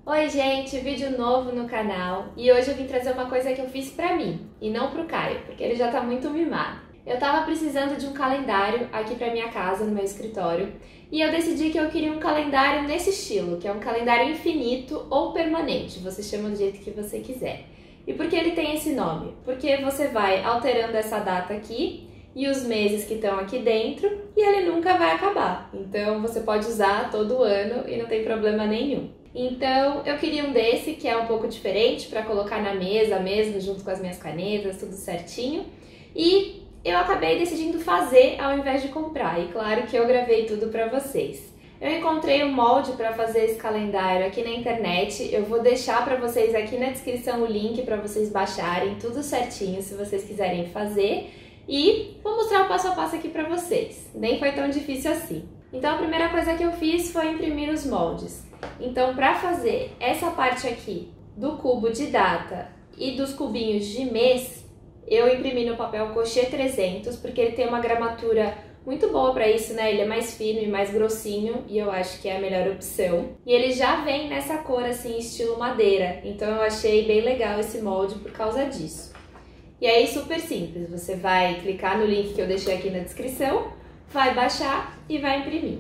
Oi gente, vídeo novo no canal e hoje eu vim trazer uma coisa que eu fiz pra mim e não pro Caio, porque ele já tá muito mimado. Eu tava precisando de um calendário aqui pra minha casa, no meu escritório, e eu decidi que eu queria um calendário nesse estilo, que é um calendário infinito ou permanente, você chama do jeito que você quiser. E por que ele tem esse nome? Porque você vai alterando essa data aqui e os meses que estão aqui dentro e ele nunca vai acabar. Então você pode usar todo ano e não tem problema nenhum. Então eu queria um desse que é um pouco diferente para colocar na mesa mesmo, junto com as minhas canetas, tudo certinho. E eu acabei decidindo fazer ao invés de comprar. E claro que eu gravei tudo para vocês. Eu encontrei um molde para fazer esse calendário aqui na internet. Eu vou deixar para vocês aqui na descrição o link para vocês baixarem tudo certinho se vocês quiserem fazer. E vou mostrar o passo a passo aqui para vocês. Nem foi tão difícil assim. Então a primeira coisa que eu fiz foi imprimir os moldes. Então para fazer essa parte aqui do cubo de data e dos cubinhos de mês, eu imprimi no papel Cochê 300 porque ele tem uma gramatura muito boa para isso, né? Ele é mais fino e mais grossinho e eu acho que é a melhor opção. E ele já vem nessa cor assim, estilo madeira, então eu achei bem legal esse molde por causa disso. E aí super simples, você vai clicar no link que eu deixei aqui na descrição, vai baixar e vai imprimir.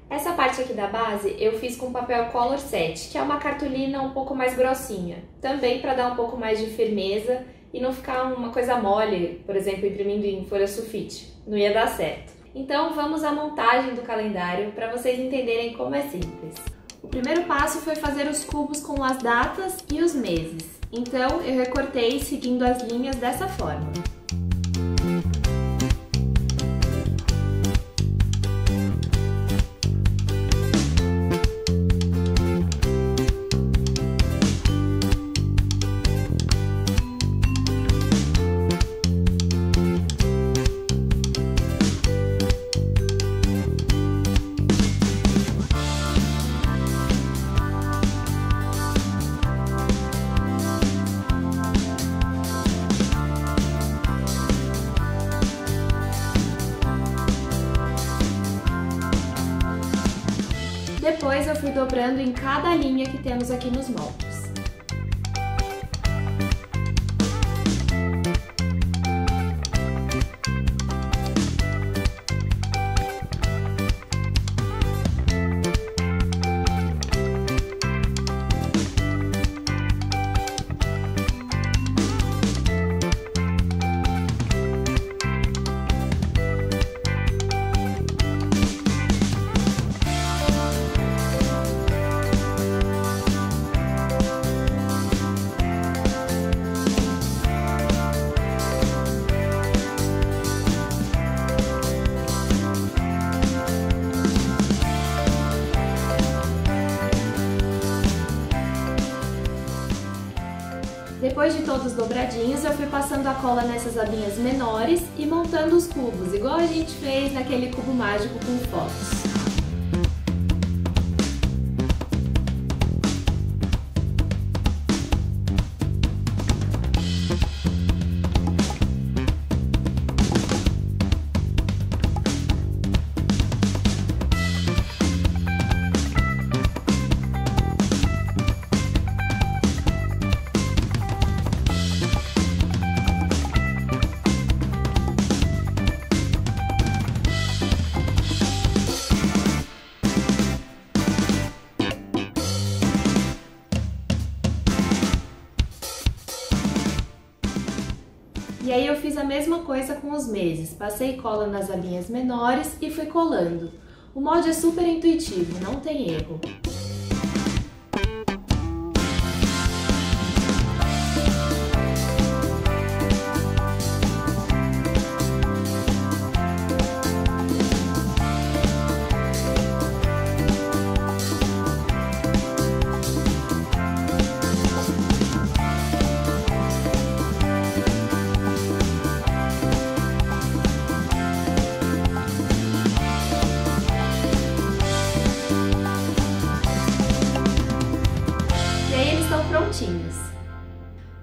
Essa parte aqui da base eu fiz com papel Color Set, que é uma cartolina um pouco mais grossinha, também para dar um pouco mais de firmeza e não ficar uma coisa mole, por exemplo, imprimindo em folha sulfite, não ia dar certo. Então vamos à montagem do calendário para vocês entenderem como é simples. O primeiro passo foi fazer os cubos com as datas e os meses. Então eu recortei seguindo as linhas dessa forma. Depois eu fui dobrando em cada linha que temos aqui nos moldes. Depois de todos dobradinhos, eu fui passando a cola nessas abinhas menores e montando os cubos, igual a gente fez naquele cubo mágico com fotos. E aí eu fiz a mesma coisa com os meses, passei cola nas abinhas menores e fui colando. O molde é super intuitivo, não tem erro. Prontinhos.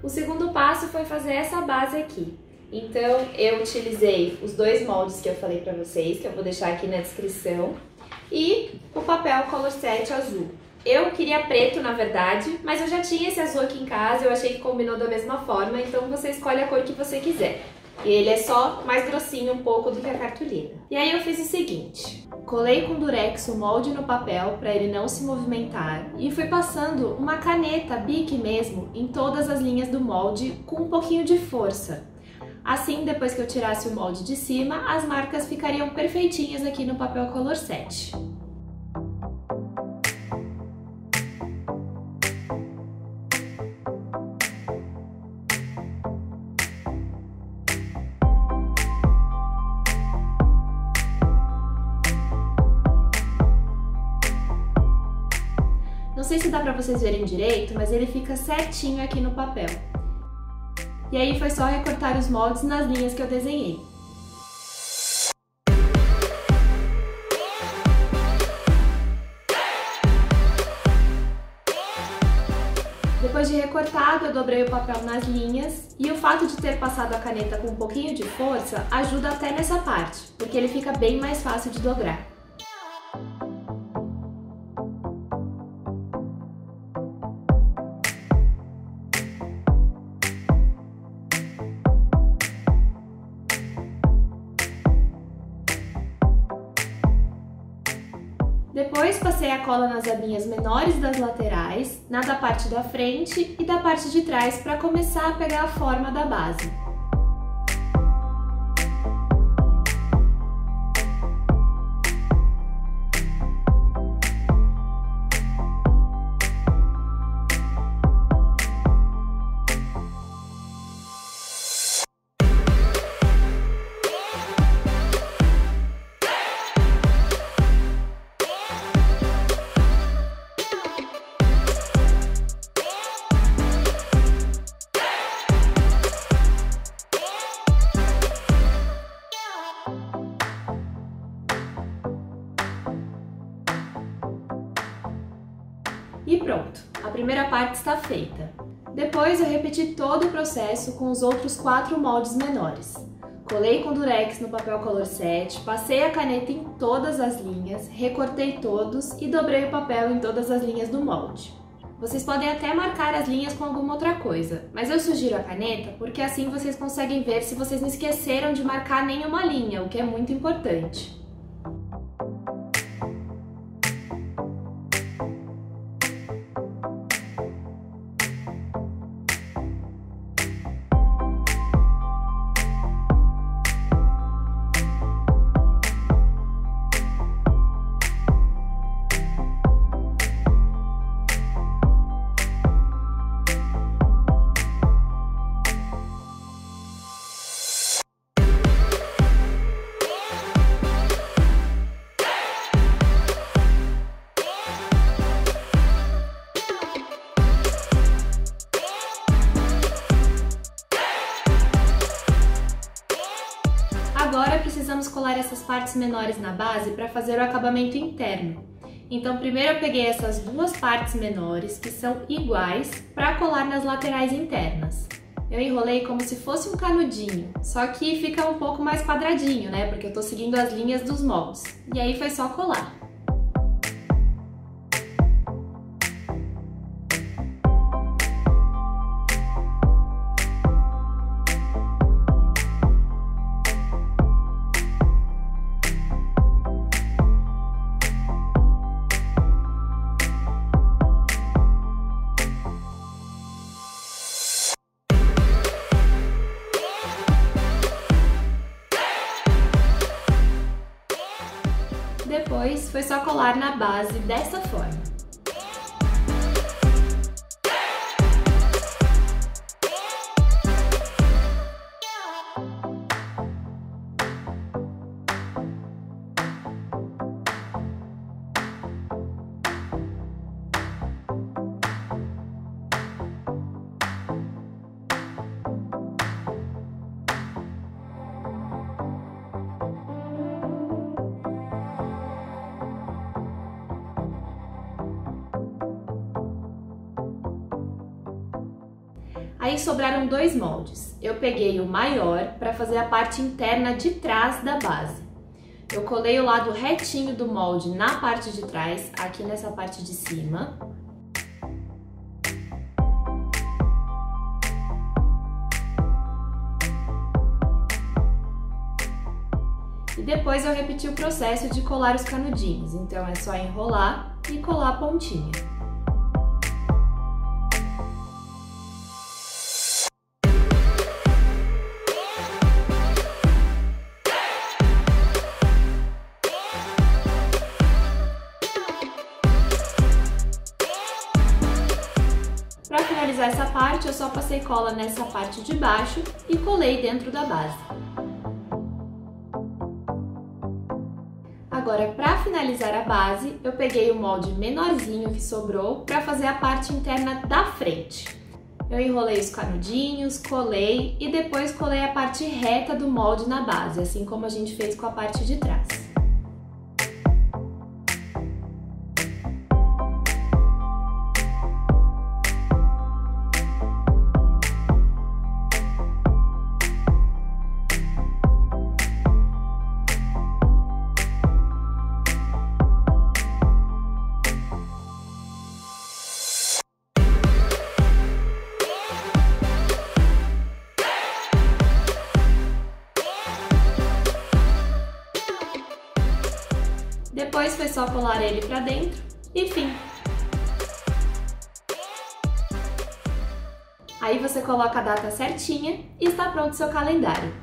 O segundo passo foi fazer essa base aqui. Então eu utilizei os dois moldes que eu falei pra vocês, que eu vou deixar aqui na descrição, e o papel Color Set azul. Eu queria preto, na verdade, mas eu já tinha esse azul aqui em casa, eu achei que combinou da mesma forma, então você escolhe a cor que você quiser. E ele é só mais grossinho um pouco do que a cartolina. E aí eu fiz o seguinte, colei com durex o molde no papel para ele não se movimentar e fui passando uma caneta Bic mesmo em todas as linhas do molde com um pouquinho de força. Assim, depois que eu tirasse o molde de cima, as marcas ficariam perfeitinhas aqui no papel Color Set. Não sei se dá pra vocês verem direito, mas ele fica certinho aqui no papel. E aí foi só recortar os moldes nas linhas que eu desenhei. Depois de recortado, eu dobrei o papel nas linhas e o fato de ter passado a caneta com um pouquinho de força ajuda até nessa parte, porque ele fica bem mais fácil de dobrar. Depois passei a cola nas abinhas menores das laterais, na da parte da frente e da parte de trás para começar a pegar a forma da base. E pronto, a primeira parte está feita. Depois eu repeti todo o processo com os outros 4 moldes menores. Colei com durex no papel Color Set, passei a caneta em todas as linhas, recortei todos e dobrei o papel em todas as linhas do molde. Vocês podem até marcar as linhas com alguma outra coisa, mas eu sugiro a caneta porque assim vocês conseguem ver se vocês não esqueceram de marcar nenhuma linha, o que é muito importante. Agora precisamos colar essas partes menores na base para fazer o acabamento interno. Então primeiro eu peguei essas 2 partes menores, que são iguais, para colar nas laterais internas. Eu enrolei como se fosse um canudinho, só que fica um pouco mais quadradinho, né? Porque eu tô seguindo as linhas dos moldes. E aí foi só colar. Depois foi só colar na base dessa forma. Aí sobraram 2 moldes. Eu peguei o maior para fazer a parte interna de trás da base. Eu colei o lado retinho do molde na parte de trás, aqui nessa parte de cima. E depois eu repeti o processo de colar os canudinhos, então é só enrolar e colar a pontinha. Para finalizar essa parte, eu só passei cola nessa parte de baixo e colei dentro da base. Agora, para finalizar a base, eu peguei o molde menorzinho que sobrou para fazer a parte interna da frente. Eu enrolei os canudinhos, colei e depois colei a parte reta do molde na base, assim como a gente fez com a parte de trás. Depois foi só colar ele pra dentro e fim. Aí você coloca a data certinha e está pronto o seu calendário.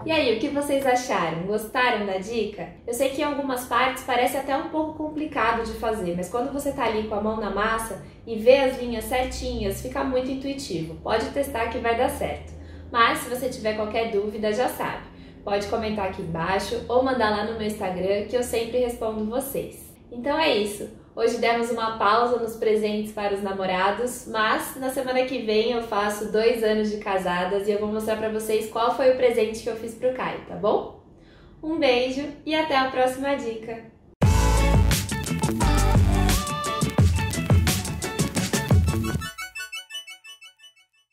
E aí, o que vocês acharam? Gostaram da dica? Eu sei que em algumas partes parece até um pouco complicado de fazer, mas quando você tá ali com a mão na massa e vê as linhas certinhas, fica muito intuitivo. Pode testar que vai dar certo. Mas se você tiver qualquer dúvida, já sabe. Pode comentar aqui embaixo ou mandar lá no meu Instagram que eu sempre respondo vocês. Então é isso. Hoje demos uma pausa nos presentes para os namorados, mas na semana que vem eu faço 2 anos de casadas e eu vou mostrar para vocês qual foi o presente que eu fiz pro Caio, tá bom? Um beijo e até a próxima dica!